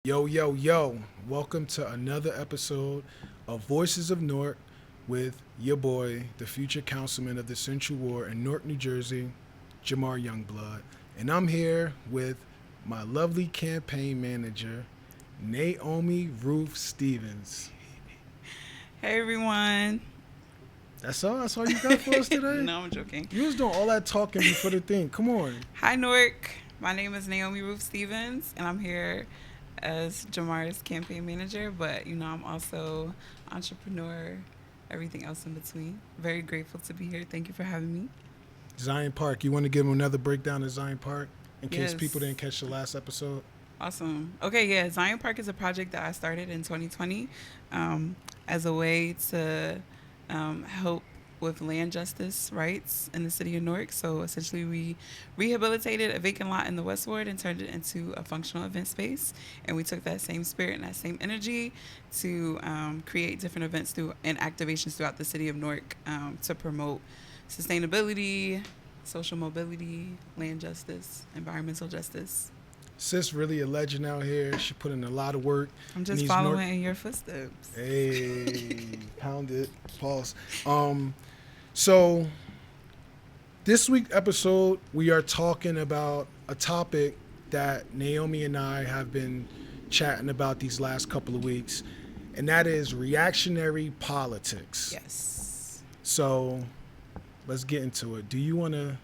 Yo, yo, yo. Welcome to another episode of Voices of Newark with your boy, the future councilman of the Central Ward in Newark, New Jersey, Jamar Youngblood. And I'm here with my lovely campaign manager, Naomi Stevens. Hey everyone. That's all? That's all you got for us today? No, I'm joking. You was doing all that talking before the thing. Come on. Hi Newark. My name is Naomi Stevens, and I'm here as Jamar's campaign manager, but I'm also entrepreneur, everything else in between. Very grateful to be here. Thank you for having me. Zion Park. You want to give them another breakdown of Zion Park in case Yes. people didn't catch the last episode? Awesome. Okay, yeah, Zion Park is a project that I started in 2020 as a way to help with land justice rights in the city of Newark. So essentially, we rehabilitated a vacant lot in the West Ward and turned it into a functional event space. And we took that same spirit and that same energy to create different events and activations throughout the city of Newark to promote sustainability, social mobility, land justice, environmental justice. Sis really a legend out here. She put in a lot of work. I'm just following in your footsteps. Hey, pound it. Pause. So this week's episode, we are talking about a topic that Naomi and I have been chatting about these last couple of weeks, and that is reactionary politics. Yes. So let's get into it. Do you want to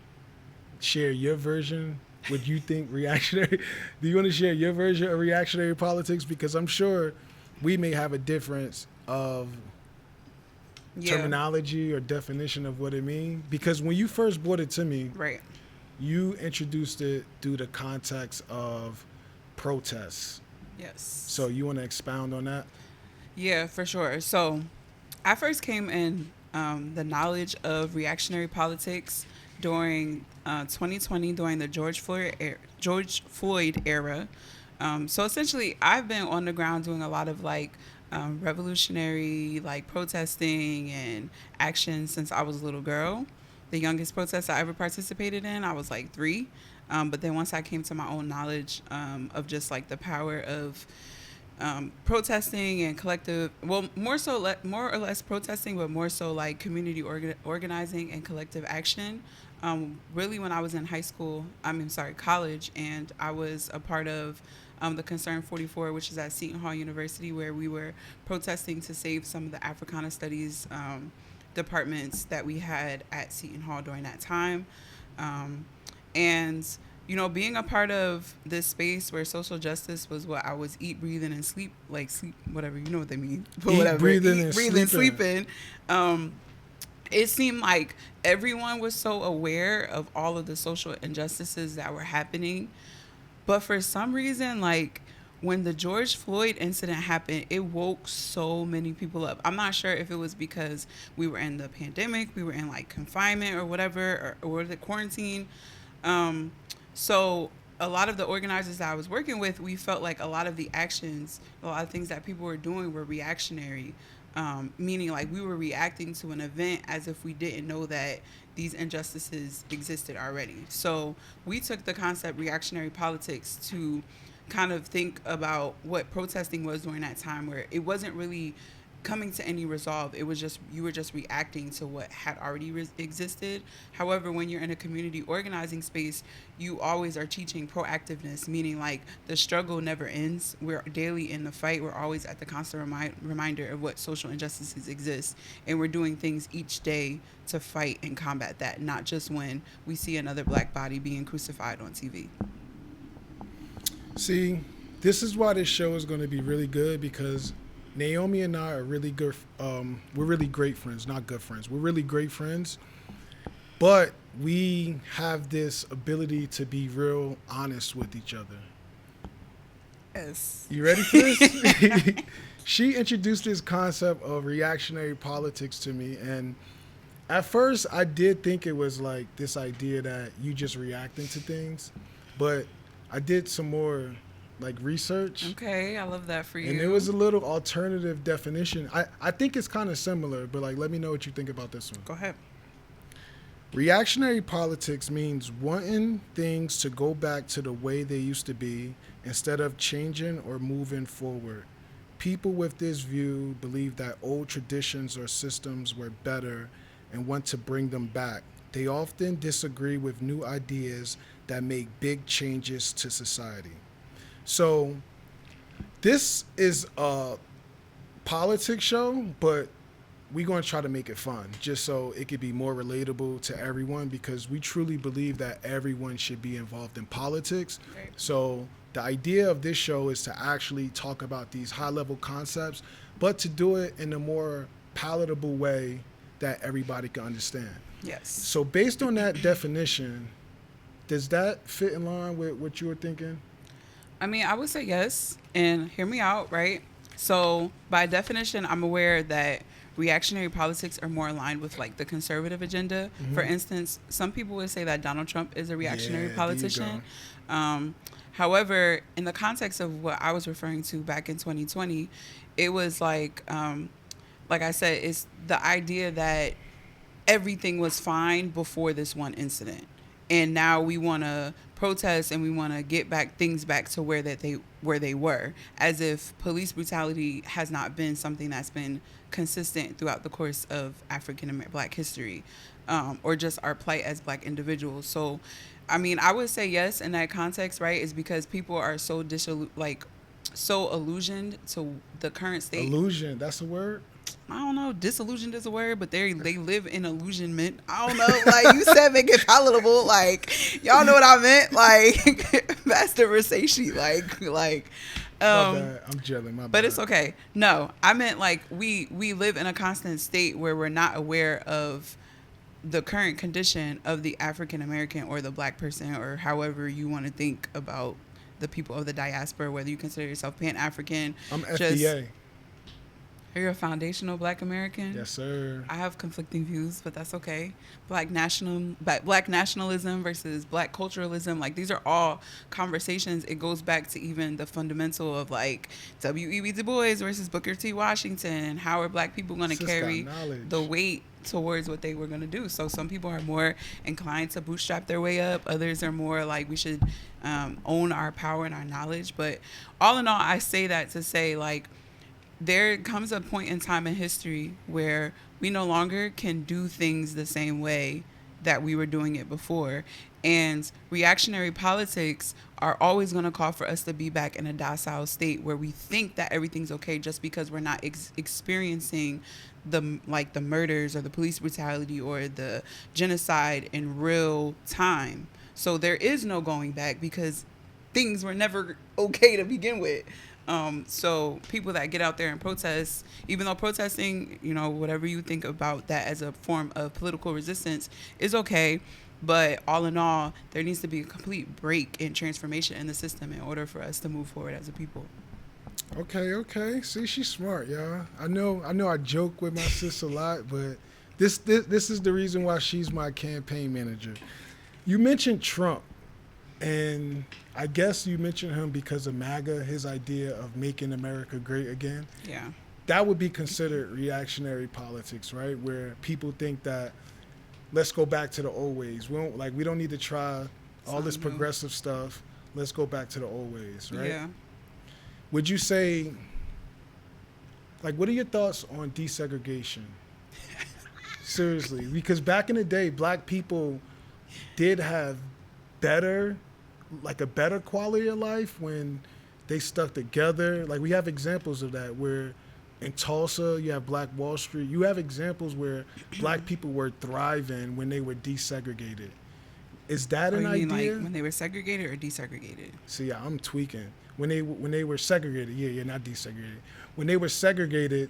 share your version? Would you think reactionary? Do you want to share your version of reactionary politics? Because I'm sure we may have a difference of terminology or definition of what it means. Because when you first brought it to me, right, you introduced it through the context of protests. Yes. So you want to expound on that? Yeah, for sure. So I first came in the knowledge of reactionary politics during 2020, during the George Floyd era. So essentially, I've been on the ground doing a lot of revolutionary protesting and action since I was a little girl. The youngest protest I ever participated in, I was 3. But then once I came to my own knowledge of just the power of protesting and collective, well, more or less protesting, but more so community organizing and collective action. Really, when I was in college, and I was a part of the Concern 44, which is at Seton Hall University, where we were protesting to save some of the Africana Studies departments that we had at Seton Hall during that time. And being a part of this space where social justice was what I was eat, breathing, and sleep, whatever, you know what they mean. But whatever. Breathing, and sleeping. It seemed like everyone was so aware of all of the social injustices that were happening. But for some reason, when the George Floyd incident happened, it woke so many people up. I'm not sure if it was because we were in the pandemic, we were in confinement or whatever, or the quarantine. So a lot of the organizers that I was working with, we felt like a lot of the actions, a lot of things that people were doing were reactionary. Meaning we were reacting to an event as if we didn't know that these injustices existed already. So we took the concept reactionary politics to kind of think about what protesting was during that time, where it wasn't really coming to any resolve. It was just, you were just reacting to what had already existed. However, when you're in a community organizing space, you always are teaching proactiveness, meaning the struggle never ends. We're daily in the fight. We're always at the constant reminder of what social injustices exist. And we're doing things each day to fight and combat that, not just when we see another black body being crucified on TV. See, this is why this show is going to be really good, because Naomi and I are really good. We're really great friends, not good friends. We're really great friends, but we have this ability to be real honest with each other. Yes. You ready for this? She introduced this concept of reactionary politics to me, and at first I did think it was this idea that you just reacting to things, but I did some more research. Okay, I love that for you. And there was a little alternative definition. I think it's kind of similar, but let me know what you think about this one. Go ahead. Reactionary politics means wanting things to go back to the way they used to be instead of changing or moving forward. People with this view believe that old traditions or systems were better and want to bring them back. They often disagree with new ideas that make big changes to society. So, this is a politics show, but we're going to try to make it fun just so it could be more relatable to everyone because we truly believe that everyone should be involved in politics. Right. So the idea of this show is to actually talk about these high level concepts, but to do it in a more palatable way that everybody can understand. Yes. So based on that definition, does that fit in line with what you were thinking? I mean, I would say yes. And hear me out, right? So by definition, I'm aware that reactionary politics are more aligned with like the conservative agenda. Mm-hmm. For instance, some people would say that Donald Trump is a reactionary Yeah, politician. However, in the context of what I was referring to back in 2020, it was like I said, it's the idea that everything was fine before this one incident, and now we want to protest and we want to get back things back to where they were, as if police brutality has not been something that's been consistent throughout the course of Black history, or just our plight as Black individuals. So, I mean, I would say yes in that context, right? Is because people are so so illusioned to the current state. Illusion, that's a word? I don't know, disillusioned is a word, but they live in illusionment. I don't know, like you said, make it palatable. Like, y'all know what I meant. Like, Master Versace, like. My bad. I'm gelling, my bad. But it's okay. No, I meant like we live in a constant state where we're not aware of the current condition of the African American or the Black person, or however you want to think about the people of the diaspora, whether you consider yourself Pan-African. I'm FBA. You're a foundational Black American? Yes, sir. I have conflicting views, but that's okay. Black nationalism versus Black culturalism, like these are all conversations. It goes back to even the fundamental of like W.E.B. Du Bois versus Booker T. Washington, and how are Black people going to carry the weight towards what they were going to do. So some people are more inclined to bootstrap their way up. Others are more like we should own our power and our knowledge. But all in all, I say that to say like, there comes a point in time in history where we no longer can do things the same way that we were doing it before. And reactionary politics are always going to call for us to be back in a docile state where we think that everything's okay just because we're not experiencing the murders or the police brutality or the genocide in real time. So there is no going back because things were never okay to begin with. So people that get out there and protest, even though protesting, you know, whatever you think about that as a form of political resistance is okay, but all in all, there needs to be a complete break in transformation in the system in order for us to move forward as a people. Okay. See, she's smart, y'all. I know I joke with my sis a lot, but this is the reason why she's my campaign manager. You mentioned Trump. And I guess you mentioned him because of MAGA, his idea of making America great again. Yeah. That would be considered reactionary politics, right? Where people think that let's go back to the old ways. We don't need to try all this progressive stuff. Let's go back to the old ways, right? Yeah. Would you say, like, what are your thoughts on desegregation? Seriously, because back in the day, Black people did have a better quality of life when they stuck together. Like, we have examples of that where in Tulsa you have Black Wall Street. You have examples where Black people were thriving when they were desegregated. Is that an idea? You mean like when they were segregated or desegregated? See, I'm tweaking. When they were segregated, yeah, not desegregated. When they were segregated,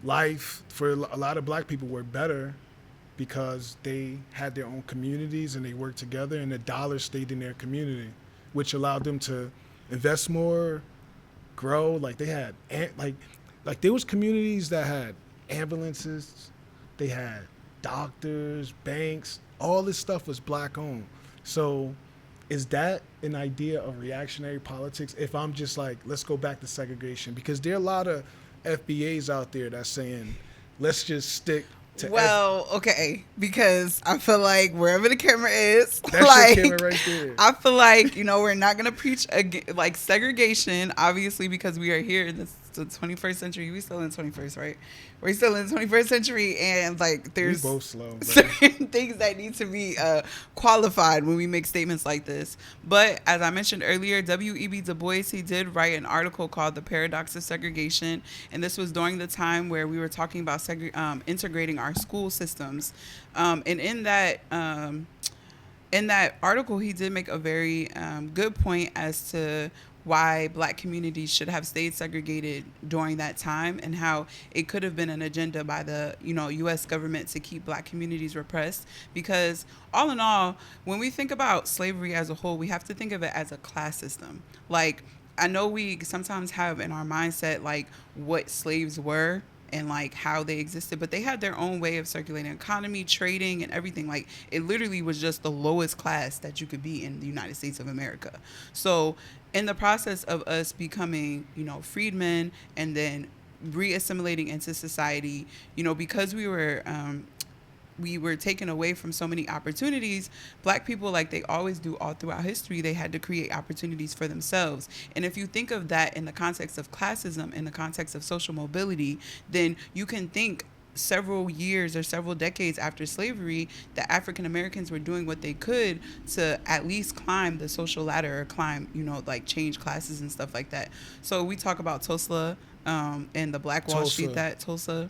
life for a lot of Black people were better because they had their own communities and they worked together, and the dollar stayed in their community, which allowed them to invest more, grow. Like they had, like there was communities that had ambulances, they had doctors, banks, all this stuff was Black owned. So is that an idea of reactionary politics? If I'm just like, let's go back to segregation, because there are a lot of FBAs out there that's saying, let's just stick to Well, okay, because I feel like wherever the camera is, that's your camera right there. I feel like we're not gonna preach like segregation, obviously, because we are here in the 21st century. We still in the 21st, right? We're still in the 21st century, and like We there's both slow, but certain things that need to be qualified when we make statements like this. But as I mentioned earlier, W.E.B. Du Bois, he did write an article called "The Paradox of Segregation," and this was during the time where we were talking about integrating our school systems. And in that article, he did make a very good point as to why black communities should have stayed segregated during that time, and how it could have been an agenda by the U.S. government to keep black communities repressed. Because all in all, when we think about slavery as a whole, we have to think of it as a class system. Like, I know we sometimes have in our mindset like what slaves were and like how they existed, but they had their own way of circulating economy, trading, and everything. Like, it literally was just the lowest class that you could be in the United States of America. So in the process of us becoming freedmen and then re-assimilating into society, because we were taken away from so many opportunities. Black people, like they always do all throughout history, they had to create opportunities for themselves. And if you think of that in the context of classism, in the context of social mobility, then you can think several years or several decades after slavery that African Americans were doing what they could to at least climb the social ladder, or climb, like change classes and stuff like that. So we talk about Tulsa and the Black Wall Street, that Tulsa,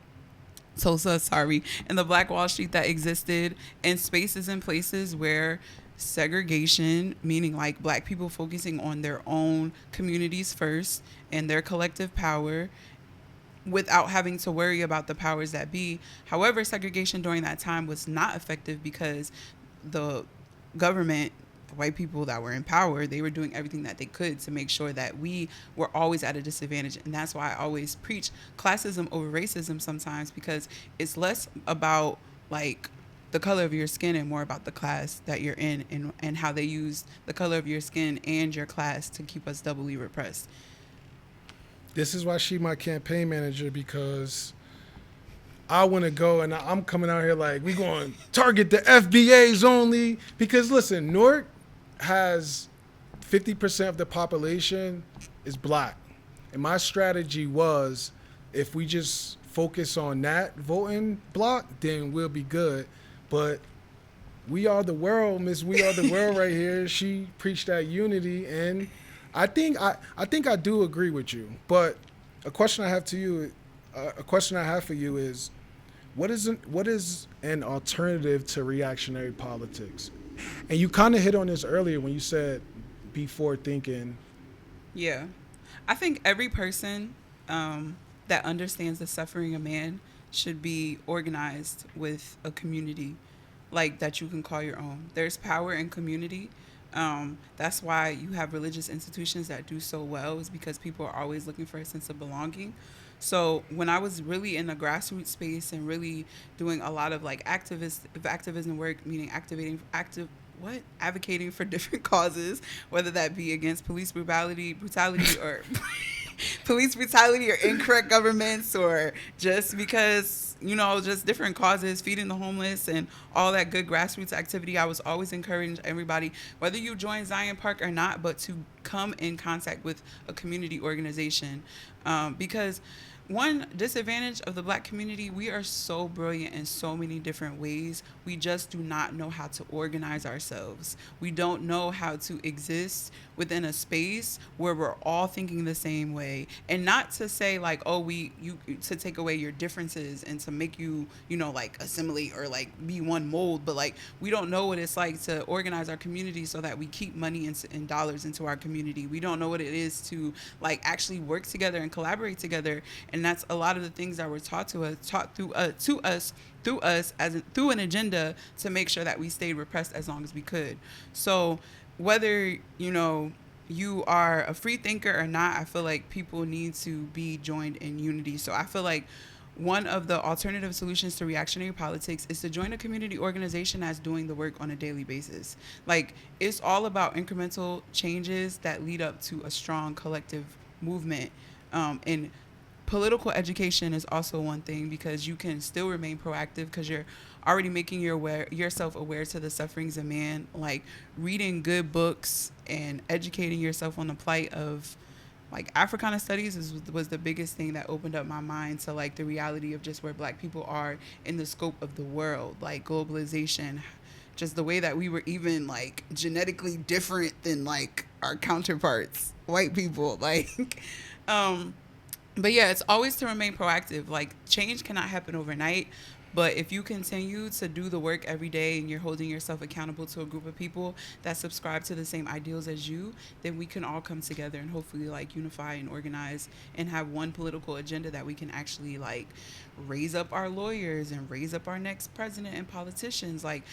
sorry, and the Black Wall Street that existed, in spaces and places where segregation, meaning like black people focusing on their own communities first and their collective power without having to worry about the powers that be. However, segregation during that time was not effective because the government, the white people that were in power, they were doing everything that they could to make sure that we were always at a disadvantage. And that's why I always preach classism over racism sometimes, because it's less about like the color of your skin and more about the class that you're in, and how they use the color of your skin and your class to keep us doubly repressed. this is why she my campaign manager, because I want to go, and I'm coming out here like we going to target the FBAs only, because listen, Newark has 50% of the population is black. And my strategy was, if we just focus on that voting block, then we'll be good. But we are the world, Miss. We are the world right here. She preached that unity, and I think I do agree with you. But a question I have for you is, what is an alternative to reactionary politics? And you kind of hit on this earlier when you said before thinking. Yeah. I think every person that understands the suffering of man should be organized with a community like that you can call your own. There's power in community. That's why you have religious institutions that do so well, is because people are always looking for a sense of belonging. So when I was really in the grassroots space and really doing a lot of like activism work, meaning advocating for different causes, whether that be against police brutality or police brutality or incorrect governments, or just because, just different causes, feeding the homeless and all that good grassroots activity. I was always encouraging everybody, whether you join Zion Park or not, but to come in contact with a community organization. Because one disadvantage of the black community, we are so brilliant in so many different ways. We just do not know how to organize ourselves. We don't know how to exist within a space where we're all thinking the same way. And not to say like, to take away your differences and to make you, like assimilate or like be one mold, but like we don't know what it's like to organize our community so that we keep money and dollars into our community. We don't know what it is to like actually work together and collaborate together. And that's a lot of the things that were taught through an agenda to make sure that we stayed repressed as long as we could. So whether you are a free thinker or not, I feel like people need to be joined in unity. So I feel like one of the alternative solutions to reactionary politics is to join a community organization that's doing the work on a daily basis. Like, it's all about incremental changes that lead up to a strong collective movement, and political education is also one thing, because you can still remain proactive because you're already making yourself aware to the sufferings of man. Like reading good books and educating yourself on the plight of like Africana studies was the biggest thing that opened up my mind to like the reality of just where Black people are in the scope of the world, like globalization, just the way that we were even like genetically different than like our counterparts, white people, like but yeah, it's always to remain proactive. Like change cannot happen overnight, but if you continue to do the work every day and you're holding yourself accountable to a group of people that subscribe to the same ideals as you, then we can all come together and hopefully like unify and organize and have one political agenda that we can actually like raise up our lawyers and raise up our next president and politicians. Like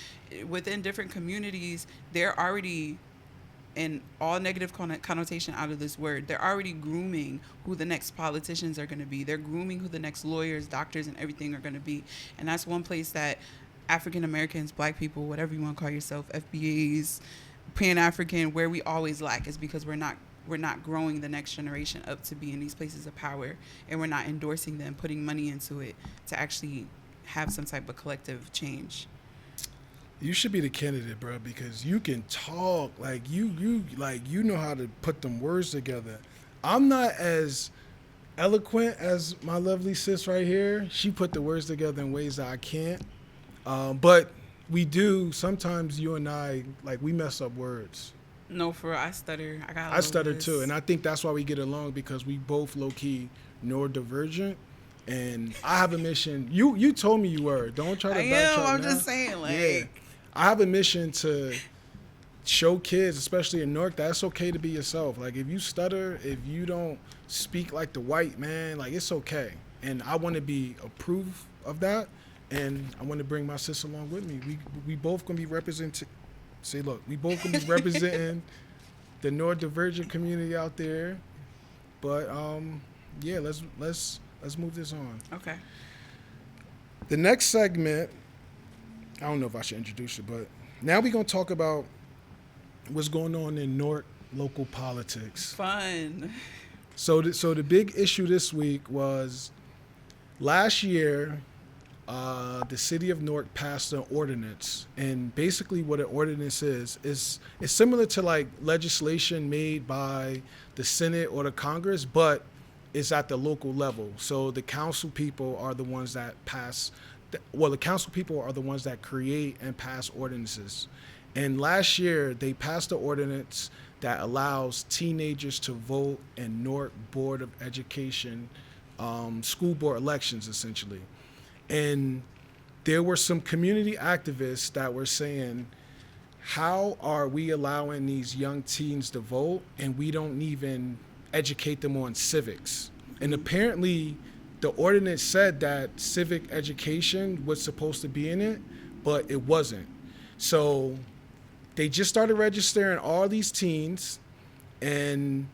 within different communities, they're already, and all negative connotation out of this word, they're already grooming who the next politicians are going to be. They're grooming who the next lawyers, doctors, and everything are going to be. And that's one place that African Americans, Black people, whatever you want to call yourself, FBAs, Pan-African, where we always lack is because we're not growing the next generation up to be in these places of power, and we're not endorsing them, putting money into it to actually have some type of collective change. You should be the candidate, bro, because you can talk like you know how to put them words together. I'm not as eloquent as my lovely sis right here. She put the words together in ways that I can't. But we do sometimes. You and I, like, we mess up words. No, for real, I stutter. I stutter too, and I think that's why we get along, because we both low key neurodivergent. And I have a mission. You told me you were. Don't try to backtrack. I'm now. just saying, like. Yeah. I have a mission to show kids, especially in Newark, that it's okay to be yourself. Like, if you stutter, if you don't speak like the white man, like, it's okay. And I want to be a proof of that, and I want to bring my sis along with me. We both going to be representing the neurodivergent community out there. But, yeah, let's move this on. Okay. The next segment, I don't know if I should introduce it, but now we're going to talk about what's going on in Newark local politics. Fun. So the big issue this week was last year, the city of Newark passed an ordinance. And basically what an ordinance is it's similar to like legislation made by the Senate or the Congress, but it's at the local level. So the council people are the ones that the council people are the ones that create and pass ordinances. And last year, they passed an ordinance that allows teenagers to vote in Newark Board of Education, school board elections, essentially. And there were some community activists that were saying, how are we allowing these young teens to vote and we don't even educate them on civics? And apparently, the ordinance said that civic education was supposed to be in it, but it wasn't. So they just started registering all these teens, and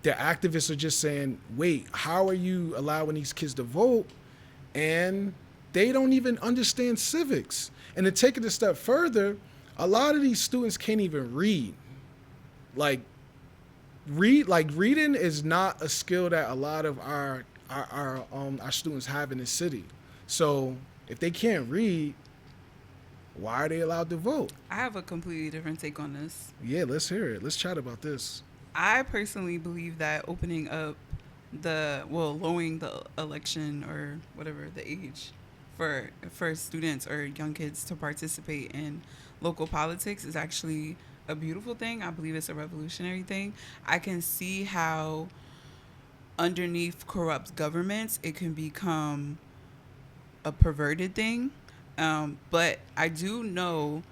the activists are just saying, wait, how are you allowing these kids to vote? And they don't even understand civics. And to take it a step further, a lot of these students can't even read. Reading is not a skill that a lot of our students have in the city. So if they can't read, why are they allowed to vote? I have a completely different take on this. Yeah, let's hear it. Let's chat about this. I personally believe that opening up lowering the election or whatever the age for students or young kids to participate in local politics is actually a beautiful thing. I believe it's a revolutionary thing. I can see how underneath corrupt governments, it can become a perverted thing. But I do know,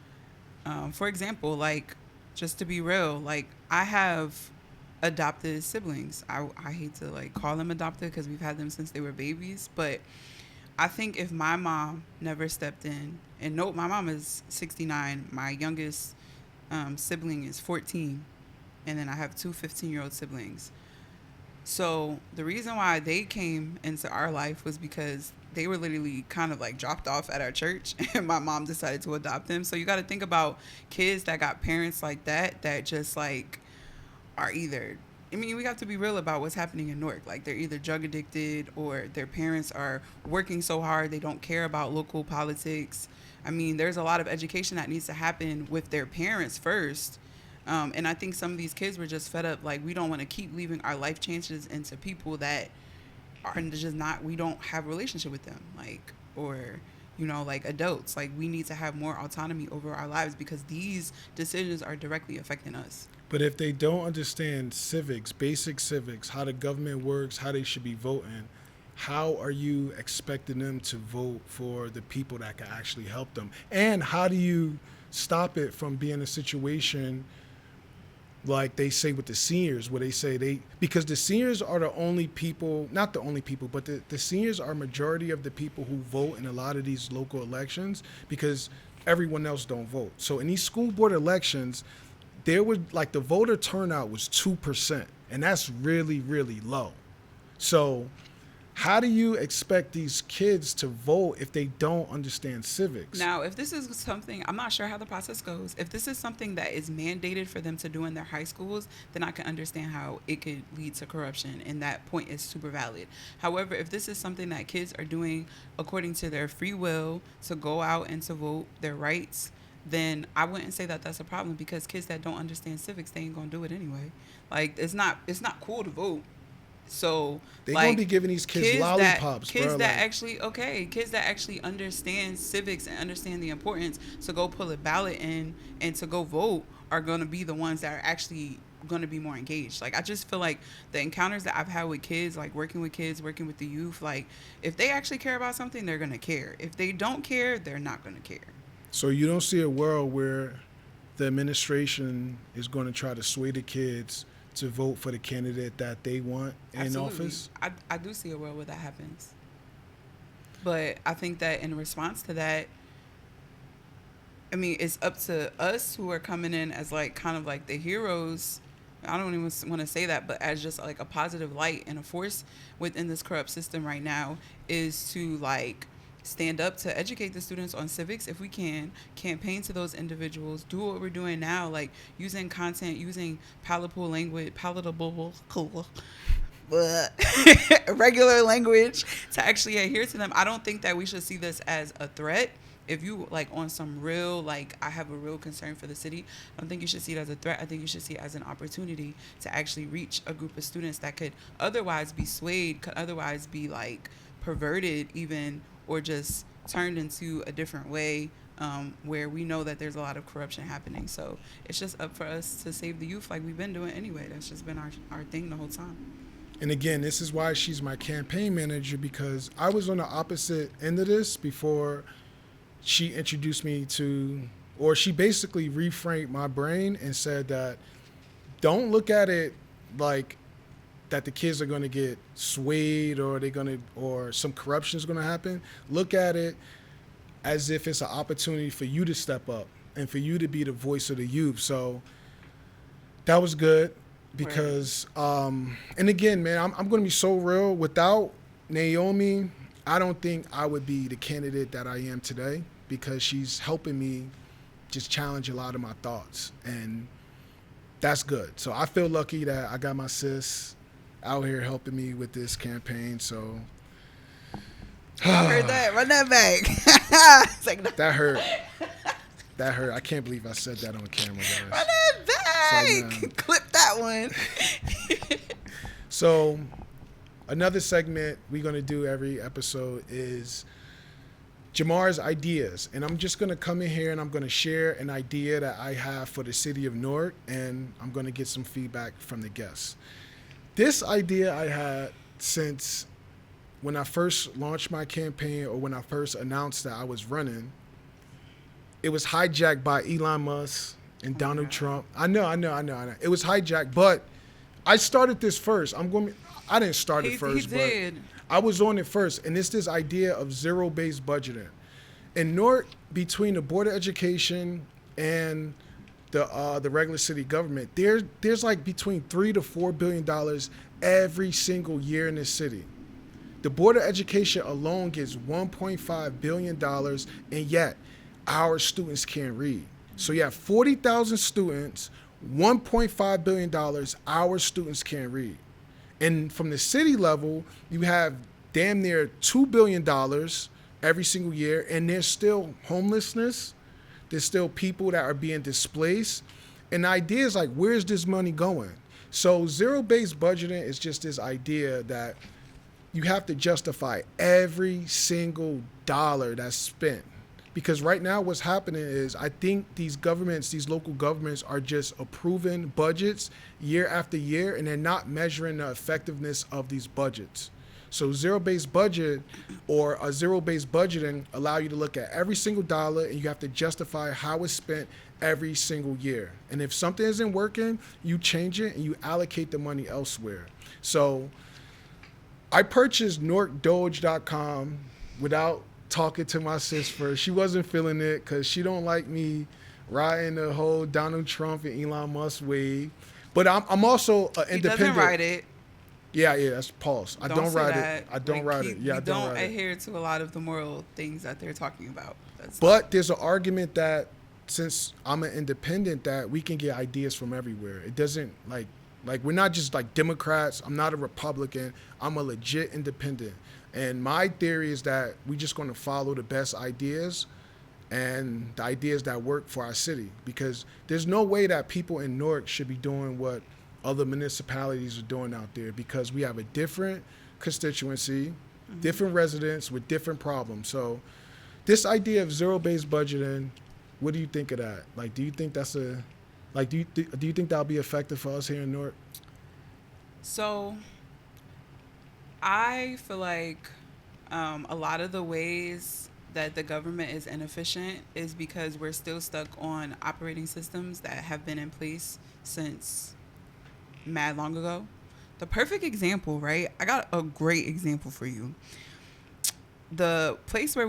for example, like, just to be real, like, I have adopted siblings. I hate to, like, call them adopted because we've had them since they were babies. But I think if my mom never stepped in, and no, my mom is 69. My youngest sibling is 14. And then I have two 15-year-old siblings. So the reason why they came into our life was because they were literally kind of like dropped off at our church, and my mom decided to adopt them. So you got to think about kids that got parents like that just like are either I mean, we have to be real about what's happening in Newark. Like, they're either drug addicted or their parents are working so hard they don't care about local politics. I mean, there's a lot of education that needs to happen with their parents first. And I think some of these kids were just fed up. Like, we don't want to keep leaving our life chances into people that are just not, we don't have a relationship with them. Like, or, like adults. Like, we need to have more autonomy over our lives because these decisions are directly affecting us. But if they don't understand civics, basic civics, how the government works, how they should be voting, how are you expecting them to vote for the people that can actually help them? And how do you stop it from being a situation like they say with the seniors, where they say because the seniors are the only people, not the only people, but the seniors are majority of the people who vote in a lot of these local elections because everyone else don't vote. So in these school board elections, there was like the voter turnout was 2%, and that's really, really low. So how do you expect these kids to vote if they don't understand civics? Now, if this is something, I'm not sure how the process goes. If this is something that is mandated for them to do in their high schools, then I can understand how it could lead to corruption, and that point is super valid. However, if this is something that kids are doing according to their free will to go out and to vote their rights, then I wouldn't say that that's a problem because kids that don't understand civics, they ain't gonna do it anyway. Like, it's not cool to vote. So they're gonna be giving these kids lollipops, kids bro. that kids that actually understand civics and understand the importance to go pull a ballot in and to go vote are gonna be the ones that are actually going to be more engaged. Like, I just feel like the encounters that I've had with kids, like working with kids, working with the youth, like if they actually care about something, they're gonna care. If they don't care, they're not gonna care. So you don't see a world where the administration is going to try to sway the kids to vote for the candidate that they want in Absolutely. office? I do see a world where that happens. But I think that in response to that, I mean, it's up to us who are coming in as like kind of like the heroes. I don't even want to say that, but as just like a positive light and a force within this corrupt system right now is to like stand up to educate the students on civics if we can, campaign to those individuals, do what we're doing now, like using content, using palatable language, regular language to actually adhere to them. I don't think that we should see this as a threat. If you like on some real, like I have a real concern for the city, I don't think you should see it as a threat. I think you should see it as an opportunity to actually reach a group of students that could otherwise be swayed, could otherwise be like perverted even, or just turned into a different way, where we know that there's a lot of corruption happening. So it's just up for us to save the youth like we've been doing anyway. That's just been our thing the whole time. And again, this is why she's my campaign manager, because I was on the opposite end of this before she introduced me to, or she basically reframed my brain and said that don't look at it like that the kids are going to get swayed or some corruption is going to happen. Look at it as if it's an opportunity for you to step up and for you to be the voice of the youth. So that was good because, and again, man, I'm going to be so real. Without Naomi, I don't think I would be the candidate that I am today because she's helping me just challenge a lot of my thoughts. And that's good. So I feel lucky that I got my sis out here helping me with this campaign. So I heard that. Run that back. It's like, no. That hurt. That hurt. I can't believe I said that on camera, guys. Run that back. Like, Clip that one. So another segment we're going to do every episode is Jamar's ideas. And I'm just going to come in here and I'm going to share an idea that I have for the city of Newark, and I'm going to get some feedback from the guests. This idea I had since when I first launched my campaign, or when I first announced that I was running. It was hijacked by Elon Musk and Donald Trump. I know. It was hijacked, but I started this first. I didn't start it first, but I was on it first. And it's this idea of zero-based budgeting. In Newark, between the Board of Education and the regular city government, there's like between $3 to $4 billion every single year in this city. The Board of Education alone gets $1.5 billion, and yet our students can't read. So you have 40,000 students $1.5 billion our students can't read. And from the city level, you have damn near $2 billion every single year, and there's still homelessness. There's still people that are being displaced. And the idea is like, where's this money going? So zero-based budgeting is just this idea that you have to justify every single dollar that's spent. Because right now what's happening is I think these local governments are just approving budgets year after year, and they're not measuring the effectiveness of these budgets. So zero-based budget or a zero-based budgeting allow you to look at every single dollar, and you have to justify how it's spent every single year. And if something isn't working, you change it and you allocate the money elsewhere. So I purchased NewarkDoge.com without talking to my sis first. She wasn't feeling it because she don't like me riding the whole Donald Trump and Elon Musk wave. But I'm also an independent. He doesn't ride it. Yeah, that's pause. I don't ride that. it. I don't ride it. Yeah, I don't ride it. Adhere to a lot of the moral things that they're talking about. But there's an argument that since I'm an independent, that we can get ideas from everywhere. It doesn't like we're not just like Democrats. I'm not a Republican. I'm a legit independent. And my theory is that we're just going to follow the best ideas and the ideas that work for our city, because there's no way that people in Newark should be doing what other municipalities are doing out there, because we have a different constituency, different residents with different problems. So this idea of zero-based budgeting, what do you think of that? Like, do you think that's do you think that'll be effective for us here in Newark? So I feel like a lot of the ways that the government is inefficient is because we're still stuck on operating systems that have been in place since mad long ago. The perfect example, right? I got a great example for you. The place where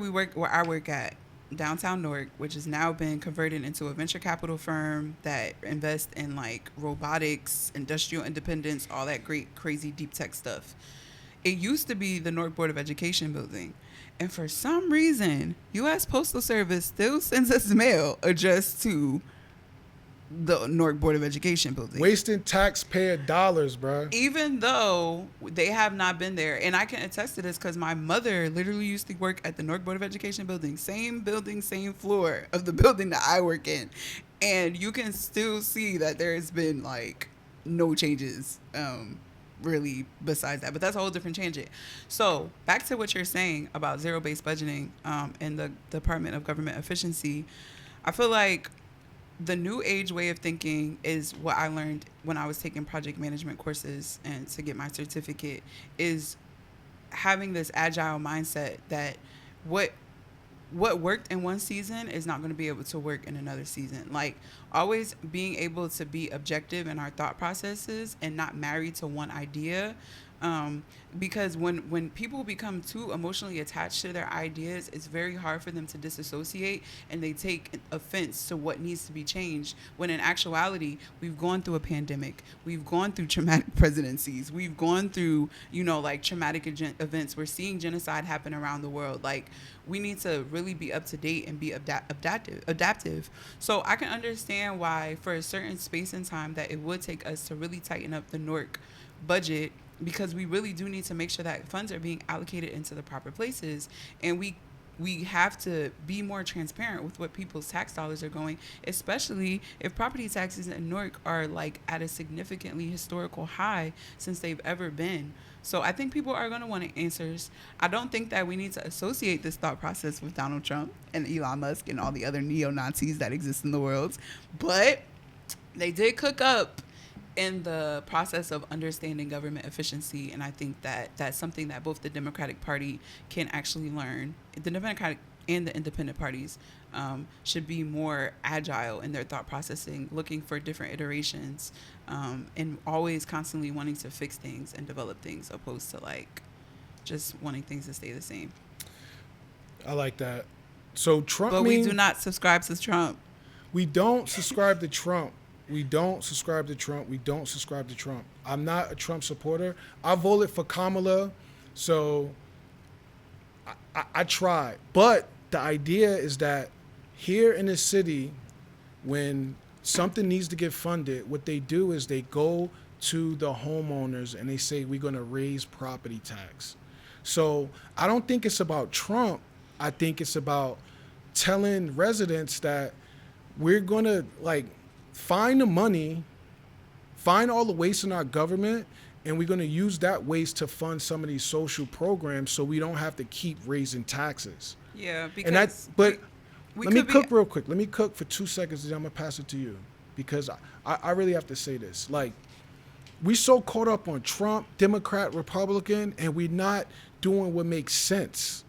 I work at, downtown Newark, which has now been converted into a venture capital firm that invests in like robotics, industrial independence, all that great, crazy deep tech stuff. It used to be the Newark Board of Education building. And for some reason, U.S. Postal Service still sends us mail addressed to the Newark Board of Education building. Wasting taxpayer dollars, bro. Even though they have not been there. And I can attest to this because my mother literally used to work at the Newark Board of Education building, same floor of the building that I work in. And you can still see that there's been like no changes really besides that. But that's a whole different tangent. So back to what you're saying about zero-based budgeting and the Department of Government Efficiency. I feel like the new age way of thinking is what I learned when I was taking project management courses and to get my certificate, is having this agile mindset that what worked in one season is not going to be able to work in another season. Like always being able to be objective in our thought processes and not married to one idea. Because when people become too emotionally attached to their ideas, it's very hard for them to disassociate, and they take offense to what needs to be changed, when in actuality, we've gone through a pandemic, we've gone through traumatic presidencies, we've gone through, like traumatic events. We're seeing genocide happen around the world. Like, we need to really be up to date and be adaptive. So I can understand why for a certain space and time that it would take us to really tighten up the Newark budget, because we really do need to make sure that funds are being allocated into the proper places, and we have to be more transparent with what people's tax dollars are going, especially if property taxes in Newark are like at a significantly historical high since they've ever been. So I think people are going to want answers. I don't think that we need to associate this thought process with Donald Trump and Elon Musk and all the other neo-Nazis that exist in the world, but they did cook up in the process of understanding government efficiency. And I think that that's something that both the Democratic Party can actually learn. The Democratic and the independent parties should be more agile in their thought processing, looking for different iterations, and always constantly wanting to fix things and develop things, opposed to like just wanting things to stay the same. I like that. So Trump. But we do not subscribe to Trump. We don't subscribe to Trump. We don't subscribe to Trump. I'm not a Trump supporter. I voted for Kamala, so I tried. But the idea is that here in the city, when something needs to get funded, what they do is they go to the homeowners and they say, we're going to raise property tax. So I don't think it's about Trump. I think it's about telling residents that we're going to like find the money, find all the waste in our government, and we're going to use that waste to fund some of these social programs so we don't have to keep raising taxes. Yeah, because And that, but we let me could cook be real quick. Let me cook for 2 seconds, and I'm gonna pass it to you because I really have to say this. Like, we so caught up on Trump, Democrat, Republican, and we're not doing what makes sense.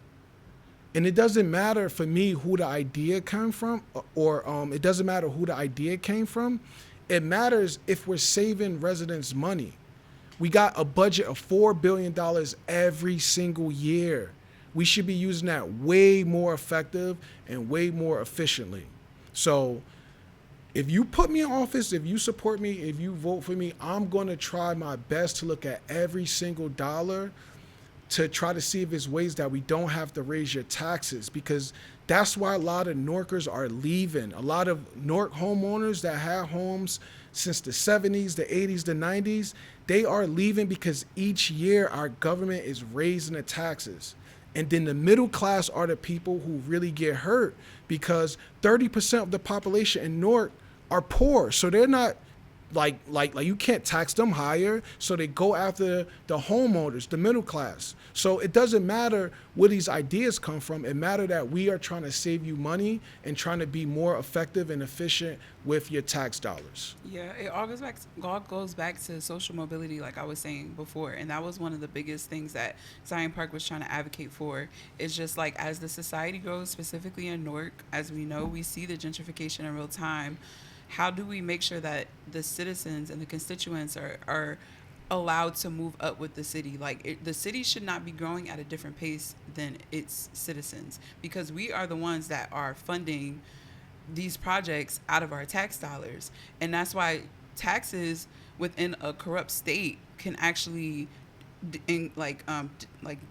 And it doesn't matter for me who the idea came from, or it doesn't matter who the idea came from. It matters if we're saving residents money. We got a budget of $4 billion every single year. We should be using that way more effective and way more efficiently. So if you put me in office, if you support me, if you vote for me, I'm going to try my best to look at every single dollar to try to see if there's ways that we don't have to raise your taxes, because that's why a lot of Norkers are leaving. A lot of Nork homeowners that had homes since the 70s, the 80s, the 90s, they are leaving because each year our government is raising the taxes. And then the middle class are the people who really get hurt because 30% of the population in Newark are poor. So they're not like you can't tax them higher. So they go after the homeowners, the middle class. So it doesn't matter where these ideas come from. It matters that we are trying to save you money and trying to be more effective and efficient with your tax dollars. Yeah, it all goes back to social mobility, like I was saying before, and that was one of the biggest things that Zion Park was trying to advocate for. It's just like as the society grows, specifically in Newark, as we know, we see the gentrification in real time. How do we make sure that the citizens and the constituents are allowed to move up with the city? The city should not be growing at a different pace than its citizens, because we are the ones that are funding these projects out of our tax dollars. And that's why taxes within a corrupt state can actually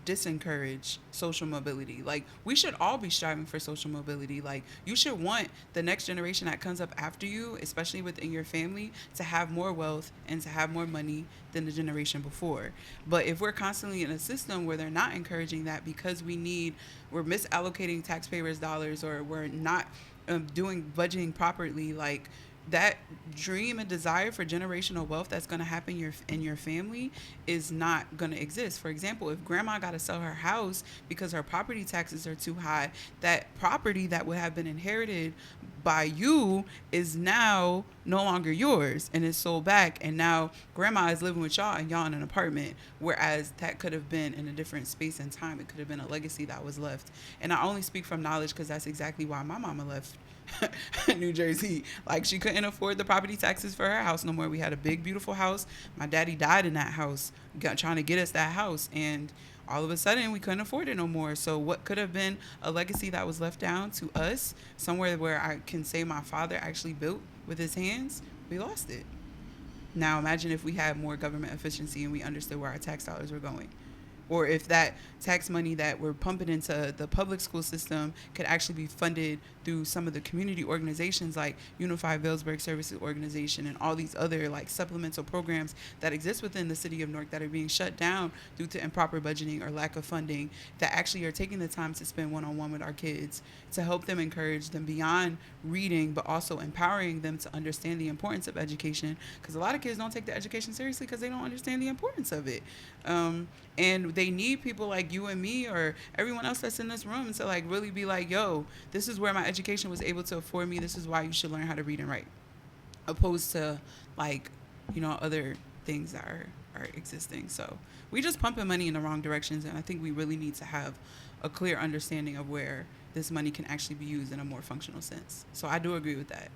disencourage social mobility. Like, we should all be striving for social mobility. Like, you should want the next generation that comes up after you, especially within your family, to have more wealth and to have more money than the generation before. But if we're constantly in a system where they're not encouraging that because we're misallocating taxpayers' dollars, or we're not doing budgeting properly, like, that dream and desire for generational wealth that's going to happen in your family is not going to exist. For example, if grandma got to sell her house because her property taxes are too high, that property that would have been inherited by you is now no longer yours and is sold back, and now grandma is living with y'all and y'all in an apartment, whereas that could have been in a different space and time. It could have been a legacy that was left. And I only speak from knowledge because that's exactly why my mama left New Jersey. Like, she couldn't afford the property taxes for her house no more. We had a big, beautiful house. My daddy died in that house, trying to get us that house, and all of a sudden we couldn't afford it no more. So what could have been a legacy that was left down to us, somewhere where I can say my father actually built with his hands, we lost it. Now imagine if we had more government efficiency and we understood where our tax dollars were going. Or if that tax money that we're pumping into the public school system could actually be funded through some of the community organizations like Unified Vailsburg Services Organization and all these other like supplemental programs that exist within the city of Newark that are being shut down due to improper budgeting or lack of funding, that actually are taking the time to spend one-on-one with our kids to help them, encourage them beyond reading, but also empowering them to understand the importance of education, because a lot of kids don't take the education seriously because they don't understand the importance of it. And they need people like you and me or everyone else that's in this room to like really be like, yo, this is where my education was able to afford me. This is why you should learn how to read and write, opposed to like, other things that are existing. So we just pumping money in the wrong directions. And I think we really need to have a clear understanding of where this money can actually be used in a more functional sense. So I do agree with that.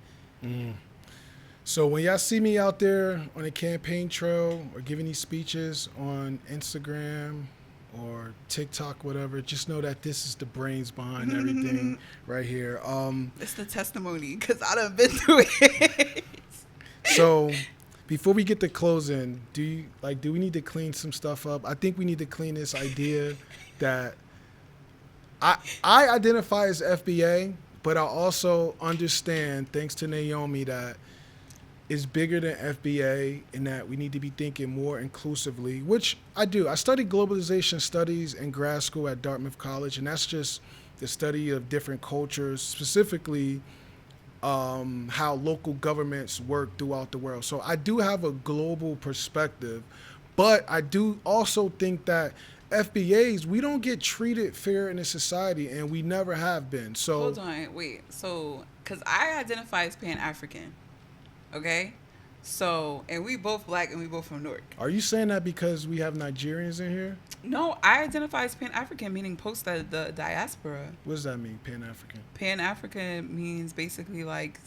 So when y'all see me out there on the campaign trail or giving these speeches on Instagram or TikTok, whatever, just know that this is the brains behind everything right here. It's the testimony, because I done been through it. So before we get to closing, do we need to clean some stuff up? I think we need to clean this idea that I identify as FBA, but I also understand, thanks to Naomi, that is bigger than FBA in that we need to be thinking more inclusively, which I do. I studied globalization studies in grad school at Dartmouth College, and that's just the study of different cultures, specifically how local governments work throughout the world. So I do have a global perspective, but I do also think that FBAs, we don't get treated fair in a society, and we never have been. So Hold on, wait. So, because I identify as Pan African, okay? So, and we both black and we both from Newark. are you saying that because we have Nigerians in here? No, I identify as Pan African, meaning post the diaspora. What does that mean, Pan African? Pan African means basically like.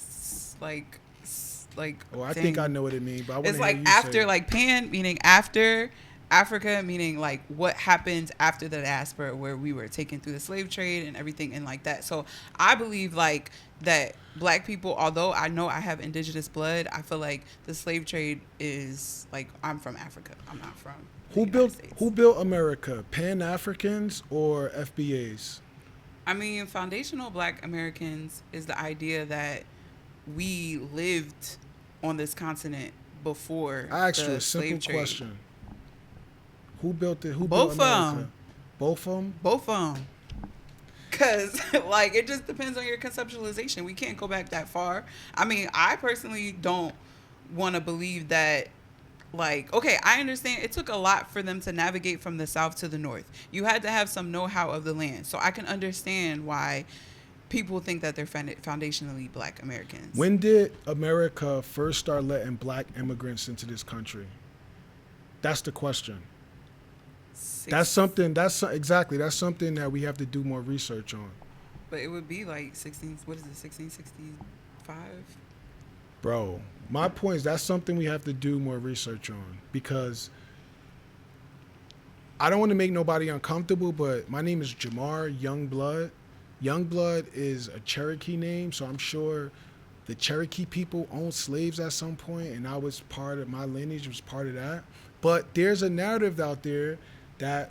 Oh, I dang. think I know what it means, but I want It's to hear like you after, say it. like Pan meaning after, Africa meaning like what happened after the diaspora, where we were taken through the slave trade and everything and like that. So I believe like that black people, although I know I have indigenous blood, I feel like the slave trade is like, I'm from Africa. I'm not from the United States. Who built America? Pan Africans or FBAs? I mean, foundational black Americans is the idea that we lived on this continent before I asked you the a simple slave trade. question. Who built it? Who Both built of America? 'em. Both of them? Both of them. Because, like, it just depends on your conceptualization. We can't go back that far. I mean, I personally don't want to believe that, like, okay, I understand it took a lot for them to navigate from the south to the north. You had to have some know-how of the land. So I can understand why people think that they're foundationally black Americans. When did America first start letting black immigrants into this country? That's the question. That's something that's something that we have to do more research on. But it would be like 1665? Bro, my point is that's something we have to do more research on, because I don't want to make nobody uncomfortable, but my name is Jamar Youngblood. Youngblood is a Cherokee name, so I'm sure the Cherokee people owned slaves at some point, and I was part of, my lineage was part of that. But there's a narrative out there that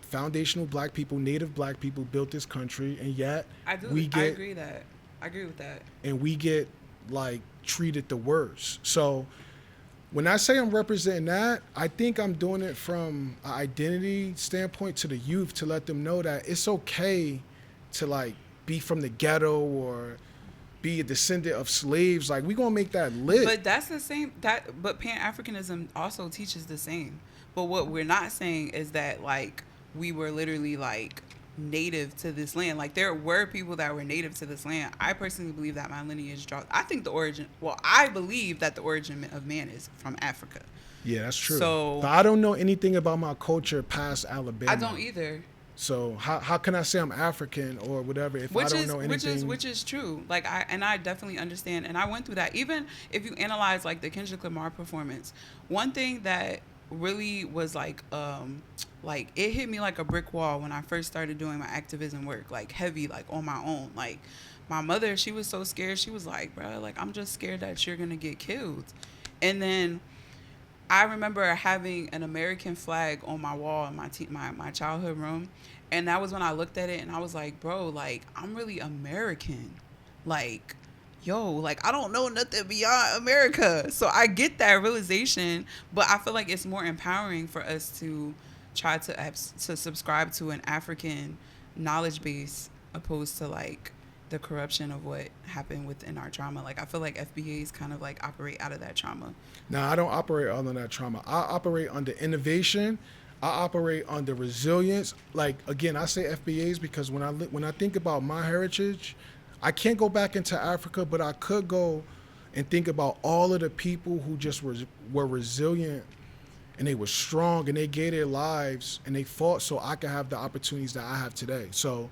foundational black people, native black people built this country, and yet I agree with that. And we get like treated the worst. So when I say I'm representing that, I think I'm doing it from an identity standpoint to the youth, to let them know that it's okay to like be from the ghetto or be a descendant of slaves. Like, we gonna make that lit. But that's the same, but Pan-Africanism also teaches the same. But what we're not saying is that like we were literally like native to this land. Like, there were people that were native to this land. I personally believe that my lineage draws, I believe that the origin of man is from Africa. Yeah, that's true. So, but I don't know anything about my culture past Alabama. I don't either. So how can I say I'm African or whatever if I don't know anything? Which is true. Like, I definitely understand, and I went through that. Even if you analyze like the Kendrick Lamar performance, one thing that really was like it hit me like a brick wall when I first started doing my activism work, like heavy, like on my own. Like, my mother, she was so scared. She was like, bro, like, I'm just scared that you're gonna get killed. And then I remember having an American flag on my wall in my childhood room, and that was when I looked at it and I was like, bro, like, I'm really American. Like, yo, like, I don't know nothing beyond America. So I get that realization, but I feel like it's more empowering for us to try to subscribe to an African knowledge base opposed to like the corruption of what happened within our trauma. Like, I feel like FBAs kind of like operate out of that trauma. Now, I don't operate under that trauma. I operate under innovation. I operate under resilience. Like, again, I say FBAs because when I think about my heritage, I can't go back into Africa, but I could go and think about all of the people who just were resilient, and they were strong, and they gave their lives, and they fought so I could have the opportunities that I have today. So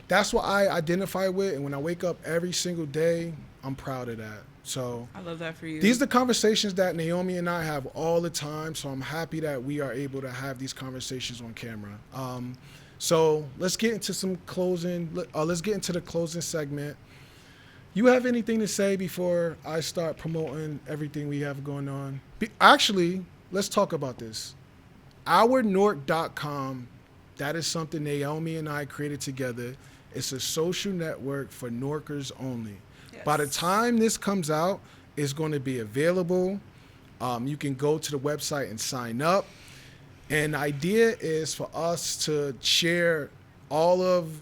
that's what I identify with, and when I wake up every single day, I'm proud of that. So I love that for you. These are the conversations that Naomi and I have all the time, so I'm happy that we are able to have these conversations on camera. So let's get into some closing. Let's get into the closing segment. You have anything to say before I start promoting everything we have going on? Actually, let's talk about this. OurNewark.com, that is something Naomi and I created together. It's a social network for Newarkers only. Yes. By the time this comes out, is going to be available. You can go to the website and sign up. And the idea is for us to share all of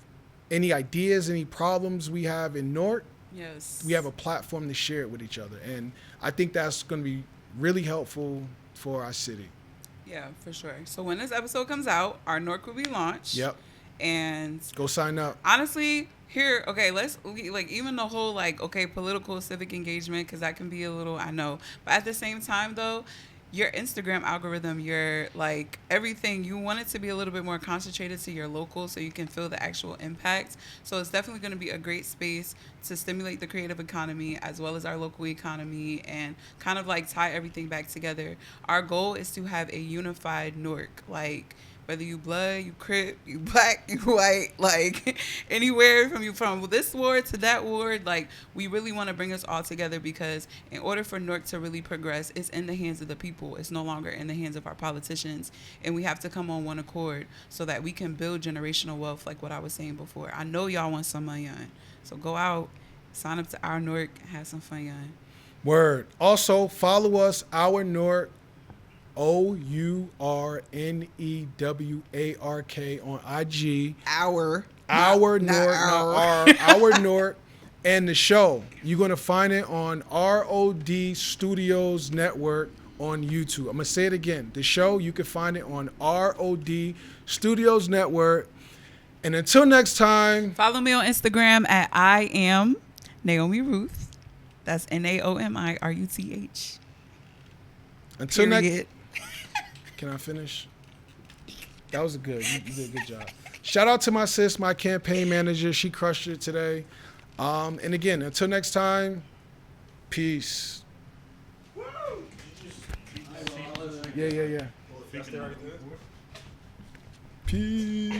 any ideas, any problems we have in Newark. Yes. We have a platform to share it with each other. And I think that's going to be really helpful for our city. Yeah, for sure. So when this episode comes out, our Newark will be launched. Yep. And go sign up. Honestly, let's like even the whole political civic engagement, because that can be a little, I know, but at the same time though, your Instagram algorithm, your everything, you want it to be a little bit more concentrated to your local so you can feel the actual impact. So it's definitely going to be a great space to stimulate the creative economy as well as our local economy and kind of tie everything back together. Our goal is to have a unified Newark, whether you blood, you crip, you black, you white, anywhere from this ward to that ward, we really want to bring us all together, because in order for Newark to really progress, it's in the hands of the people. It's no longer in the hands of our politicians, and we have to come on one accord so that we can build generational wealth, like what I was saying before. I know y'all want some money on, so go out, sign up to Our Newark, have some fun, y'all. Word. Also, follow us, Our Newark, OURNEWARK on IG. Our Newark, and the show. You're gonna find it on ROD Studios Network on YouTube. I'm gonna say it again. The show, you can find it on ROD Studios Network. And until next time, follow me on Instagram at I am Naomi Ruth. That's NaomiRuth. Until next. Can I finish? That was good. You did a good job. Shout out to my sis, my campaign manager. She crushed it today. And again, until next time, peace. Yeah. Peace.